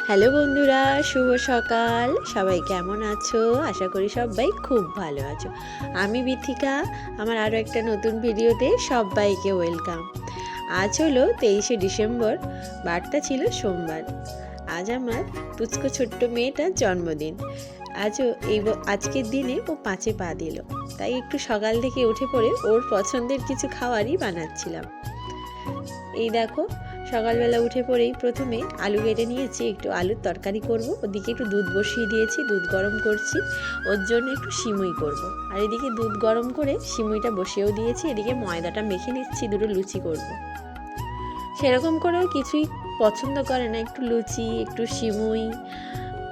Hello বন্ধুরা, শুভ সকাল। সবাই কেমন আছো? আশা করি সবাই খুব ভালো আছো। আমি বিথিকা, আমার আরও একটা নতুন ভিডিওতে সবাইকে ওয়েলকাম। আজ হলো 23শে ডিসেম্বর, বারটা ছিল সোমবার। আজ আমার তুচকো ছোট্ট মেয়েটার জন্মদিন। আজকের দিনে ও 5-এ পা দিল, তাই একটু সকাল থেকে উঠে পড়ে ওর পছন্দের কিছু খাবারই বানাচ্ছিলাম। এই দেখো, সকালবেলা উঠে পড়েই প্রথমে আলু কেটে নিয়েছি, একটু আলুর তরকারি করব। ওদিকে একটু দুধ বসিয়ে দিয়েছি, দুধ গরম করছি, ওর জন্য একটু সিমুই করব। আর এদিকে দুধ গরম করে সিমুইটা বসিয়েও দিয়েছি, এদিকে ময়দাটা মেখে নিচ্ছি, দুটো লুচি করব। সেরকম করেও কিছুই পছন্দ করে না, একটু লুচি, একটু সিমুই,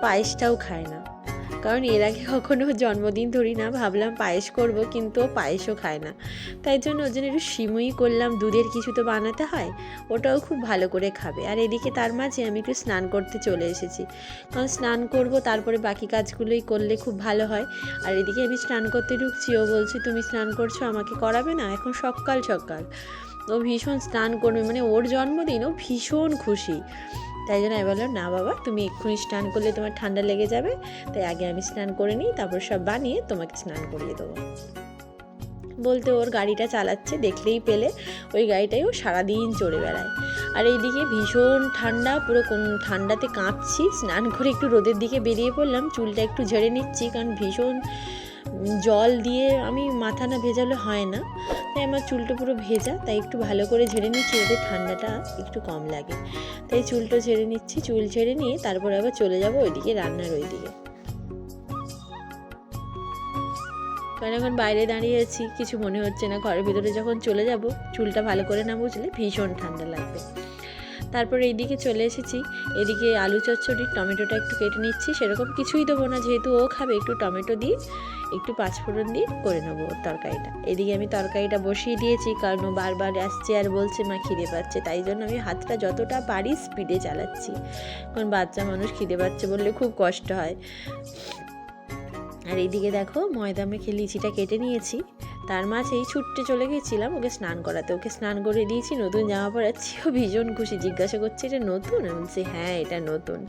পায়েসটাও খায় না। কারণ এর আগে কখনো জন্মদিন ধরি না, ভাবলাম পায়েস করব, কিন্তু ও পায়েসও খায় না। তাই জন্য ওর জন্য একটু সিমুই করলাম, দুধের কিছু তো বানাতে হয়, ওটাও খুব ভালো করে খাবে। আর এদিকে তার মাঝে আমি একটু স্নান করতে চলে এসেছি, কারণ স্নান করব, তারপরে বাকি কাজগুলোই করলে খুব ভালো হয়। আর এদিকে আমি স্নান করতে ঢুকছি, ও বলছি তুমি স্নান করছো, আমাকে করাবে না? এখন সকাল সকাল ও ভীষণ স্নান করবে, মানে ওর জন্মদিন, ও ভীষণ খুশি। তাই জন্য আমি বললাম, না বাবা, তুমি এক্ষুনি স্নান করলে তোমার ঠান্ডা লেগে যাবে, তাই আগে আমি স্নান করে নিই, তারপর সব বানিয়ে তোমাকে স্নান করিয়ে দেবো। বলতে ওর গাড়িটা চালাচ্ছে, দেখলেই পেলে ওই গাড়িটাই ও সারাদিন চড়ে বেড়ায়। আর এইদিকে ভীষণ ঠান্ডা, পুরো ঠান্ডাতে কাঁপছি। স্নান করে একটু রোদের দিকে বেরিয়ে পড়লাম, চুলটা একটু ঝেড়ে নিচ্ছি, কারণ ভীষণ জল দিয়ে আমি মাথা না ভেজালে হয় না, তাই আমার চুলটা পুরো ভেজা, তাই একটু ভালো করে ঝেড়ে নিচ্ছি, ওদের ঠান্ডাটা একটু কম লাগে, তাই চুলটা ঝেড়ে নিচ্ছি। চুল ঝেড়ে নিয়ে তারপরে আবার চলে যাব ওইদিকে, রান্নার ওইদিকে। কারণ এখন বাইরে দাঁড়িয়ে আছি, কিছু মনে হচ্ছে না। ঘরের ভিতরে যখন চলে যাব, চুলটা ভালো করে না বুঝলে ভীষণ ঠান্ডা লাগবে। তারপরে এইদিকে চলে এসেছি, এদিকে আলু চচ্চড়ির টমেটোটা একটু কেটে নিচ্ছি। সেরকম কিছুই দেবো না, যেহেতু ও খাবে, একটু টমেটো দিয়ে, একটু পাঁচফোড়ন দিয়ে করে নেবো ওর তরকারিটা। এদিকে আমি তরকারিটা বসিয়ে দিয়েছি, কারণ ও বারবার আসছে আর বলছে মা খিদে পাচ্ছে, তাই জন্য আমি হাতটা যতটা পারি স্পিডে চালাচ্ছি, কারণ বাচ্চা মানুষ খিদে পাচ্ছে বললে খুব কষ্ট হয়। আর এইদিকে দেখো, ময়দা মেখে লিচিটা কেটে নিয়েছি, তার মাঝেই ছুটতে চলে গেছিলাম ওকে স্নান করাতে। ওকে স্নান করে দিয়েছি, নতুন জামা পরাচ্ছি, ও ভীষণ খুশি, জিজ্ঞাসা করছে এটা নতুন? আমি বলছি হ্যাঁ, এটা নতুন।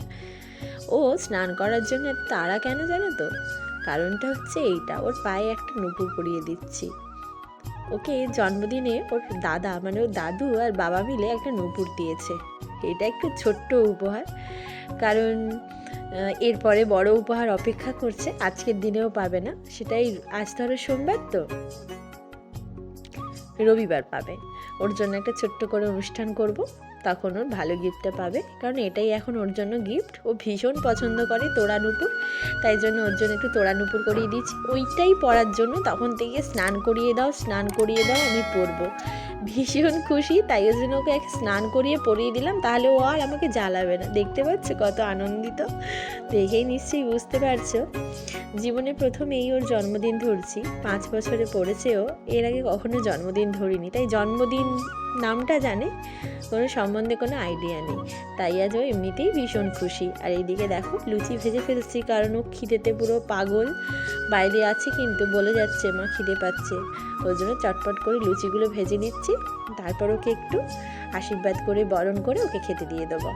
ও স্নান করার জন্য তারা কেন জানো তো? কারণটা হচ্ছে এইটা, ওর পায়ে একটা নুপুর পরিয়ে দিচ্ছি। ওকে জন্মদিনে ওর দাদা, মানে ওর দাদু আর বাবা মিলে একটা নুপুর দিয়েছে। এটা একটু ছোট্ট উপহার, কারণ এরপরে বড় উপহার অপেক্ষা করছে, আজকের দিনেও পাবে না। সেটাই, আজ ধরো সোমবার, তো রবিবার পাবে। ওর জন্য একটা ছোট্ট করে অনুষ্ঠান করব, তখন ওর ভালো গিফটটা পাবে, কারণ এটাই এখন ওর জন্য গিফট। ও ভীষণ পছন্দ করে তোড়া নুপুর, তাই জন্য ওর জন্য একটু তোড়া নুপুর করিয়ে দিয়েছি। ওইটাই পরার জন্য তখন থেকে স্নান করিয়ে দাও, স্নান করিয়ে দাও, আমি পরবো। ভীষণ খুশি, তাই ওর জন্য ওকে স্নান করিয়ে পরিয়ে দিলাম, তাহলে ও আর আমাকে জ্বালাবে না। দেখতে পাচ্ছ কত আনন্দিত, দেখেই নিশ্চয়ই বুঝতে পারছো। জীবনে প্রথমেই ওর জন্মদিন ধরছি, 5 বছরে পড়েছে ও, এর আগে কখনো জন্মদিন ধরিনি, তাই জন্মদিন নামটা জানে, কোনো সম্বন্ধে কোনো আইডিয়া নেই, তাই আজ ও এমনিতেই ভীষণ খুশি। আর এইদিকে দেখো, লুচি ভেজে ফেলছি, কারণ ও খিদেতে পুরো পাগল। বাইরে আছে কিন্তু বলে যাচ্ছে মা খিদে পাচ্ছে, ওই জন্য চটপট করে লুচিগুলো ভেজে নিচ্ছি, তারপর ওকে একটু আশীর্বাদ করে বরণ করে ওকে খেতে দিয়ে দেবো।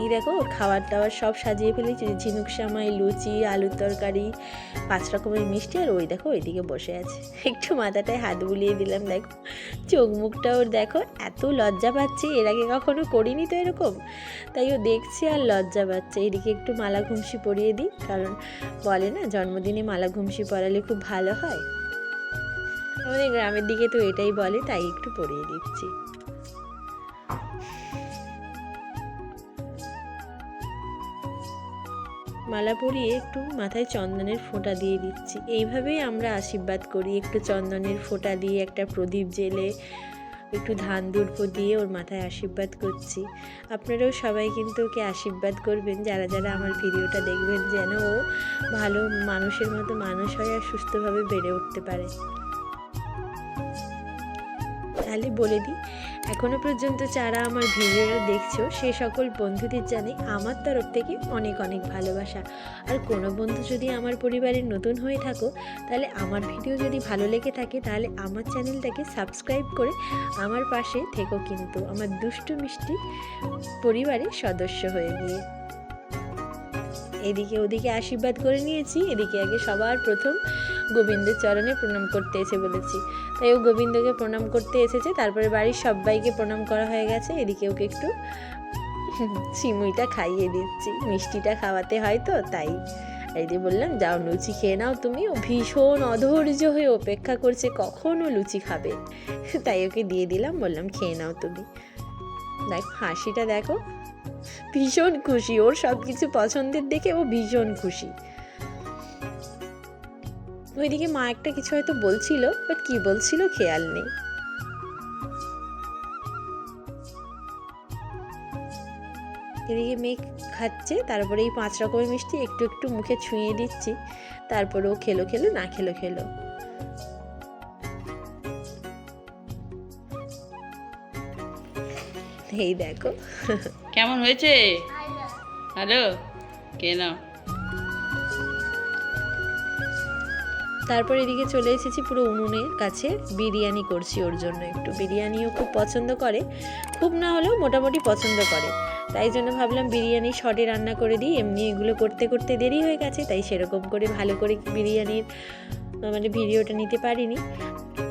এই দেখো, ওর খাবার দাবার সব সাজিয়ে ফেলেছি, ঝিনুক সামাই, লুচি, আলুর তরকারি, 5 রকমের মিষ্টি। আর ওই দেখো ওইদিকে বসে আছে, একটু মাথাটায় হাত বুলিয়ে দিলাম, দেখো চোখ মুখটা ওর দেখো, এত লজ্জা পাচ্ছে, এর আগে কখনো করিনি তো এরকম, তাই ও দেখছে আর লজ্জা পাচ্ছে। এইদিকে একটু মালা ঘুমসি পরিয়ে দিই, কারণ বলে না জন্মদিনে মালা ঘুমসি পরালে খুব ভালো হয়, আমাদের গ্রামের দিকে তো এটাই বলে, তাই একটু পরিয়ে দিচ্ছি। মালা পরিয়ে একটু মাথায় চন্দনের ফোঁটা দিয়ে দিচ্ছি। এইভাবেই আমরা আশীর্বাদ করি, একটু চন্দনের ফোঁটা দিয়ে, একটা প্রদীপ জেলে, একটু ধান দুর্ভ দিয়ে ওর মাথায় আশীর্বাদ করছি। আপনারাও সবাই কিন্তু ওকে আশীর্বাদ করবেন, যারা যারা আমার ভিডিওটা দেখবেন, যেন ও ভালো মানুষের মতো মানুষ হয় আর সুস্থভাবে বেড়ে উঠতে পারে। তাহলে বলে দিই, এখনও পর্যন্ত যারা আমার ভিডিওটা দেখছো সে সকল বন্ধুদের জানাই আমার তরফ থেকে অনেক অনেক ভালোবাসা। আর কোনো বন্ধু যদি আমার পরিবারের নতুন হয়ে থাকো, তাহলে আমার ভিডিও যদি ভালো লেগে থাকে তাহলে আমার চ্যানেলটাকে সাবস্ক্রাইব করে আমার পাশে থেকো, কিন্তু আমার দুষ্টু মিষ্টি পরিবারের সদস্য হয়ে গিয়ে। এদিকে ওদিকে আশীর্বাদ করে নিয়েছি, এদিকে আগে সবার প্রথম গোবিন্দের চরণে প্রণাম করতে এসে বলেছি, তাই ও গোবিন্দকে প্রণাম করতে এসেছে। তারপরে বাড়ির সবাইকে প্রণাম করা হয়ে গেছে। এদিকে ওকে একটু সিমুইটা খাইয়ে দিচ্ছি, মিষ্টিটা খাওয়াতে হয় তো তাই। এই দিয়ে বললাম যাও লুচি খেয়ে নাও তুমি। ও ভীষণ অধৈর্য হয়ে অপেক্ষা করছে কখন ও লুচি খাবে, তাই ওকে দিয়ে দিলাম, বললাম খেয়ে নাও তুমি। দেখো হাসিটা দেখো, ভীষণ খুশি, ওর সব কিছু পছন্দের দেখে ও ভীষণ খুশি। ওইদিকে মা একটা কিছু হয়তো বলছিল, বাট কি বলছিল খেয়াল নেই। এদিকে মেয়ে খাচ্ছে, তারপরে এই 5 রকমের মিষ্টি একটু একটু মুখে ছুঁয়ে দিচ্ছি, তারপরে ও খেলো খেলো, না খেলো খেলো। এই দেখো কেমন হয়েছে? হ্যালো, কে নাও। তারপর এদিকে চলে এসেছি পুরো উনুনের কাছে, বিরিয়ানি করছি ওর জন্য। একটু বিরিয়ানিও খুব পছন্দ করে, খুব না হলেও মোটামুটি পছন্দ করে, তাই জন্য ভাবলাম বিরিয়ানি শর্টে রান্না করে দিই। এমনি এগুলো করতে করতে দেরি হয়ে গেছে, তাই সেরকম করে ভালো করে বিরিয়ানির মানে ভিডিওটা নিতে পারিনি।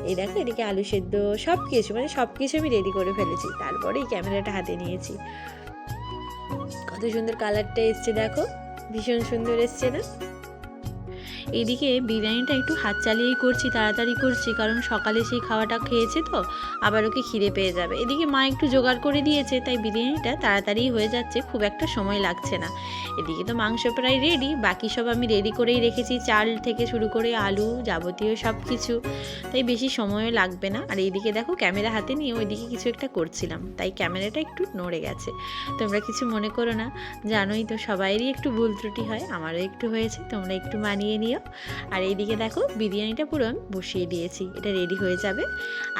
এই দেখো এদিকে আলু সেদ্ধ সব কিছু মানে সব কিছু আমি রেডি করে ফেলেছি, তারপরে এই ক্যামেরাটা হাতে নিয়েছি। কত সুন্দর কালারটা এসছে দেখো, ভীষণ সুন্দর এসছে না? এদিকে বিরিয়ানিটা একটু হাত চালিয়েই করছি, তাড়াতাড়ি করছি, কারণ সকালে সেই খাওয়াটা খেয়েছে তো আবার ওকে খিদে পেয়ে যাবে। এদিকে মা একটু জোগাড় করে দিয়েছে, তাই বিরিয়ানিটা তাড়াতাড়ি হয়ে যাচ্ছে, খুব একটা সময় লাগছে না। এদিকে তো মাংস প্রায় রেডি, বাকি সব আমি রেডি করেই রেখেছি, চাল থেকে শুরু করে আলু যাবতীয় সব কিছু, তাই বেশি সময়ও লাগবে না। আর এইদিকে দেখো ক্যামেরা হাতে নিয়ে ওইদিকে কিছু একটা করছিলাম, তাই ক্যামেরাটা একটু নড়ে গেছে, তোমরা কিছু মনে করো না, জানোই তো সবাইরই একটু ভুল ত্রুটি হয়, আমারও একটু হয়েছে, তোমরা একটু মানিয়ে নিও। আর এইদিকে দেখো বিরিয়ানিটা পুরো আমি বসিয়ে দিয়েছি, এটা রেডি হয়ে যাবে।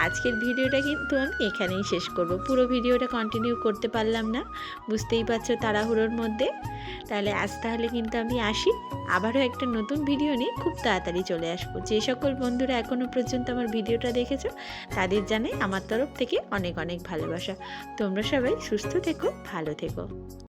আজকের ভিডিওটা কিন্তু আমি এখানেই শেষ করব, পুরো ভিডিওটা কন্টিনিউ করতে পারলাম না, বুঝতেই পারছো তাড়াহুড়োর মধ্যে। তাহলে কিন্তু আমি আসি, আবারও একটা নতুন ভিডিও নিয়ে খুব তাড়াতাড়ি চলে আসবো। যে সকল বন্ধুরা এখনও পর্যন্ত আমার ভিডিওটা দেখেছো তাদের জানাই আমার তরফ থেকে অনেক অনেক ভালোবাসা। তোমরা সবাই সুস্থ থেকো, ভালো থেকো।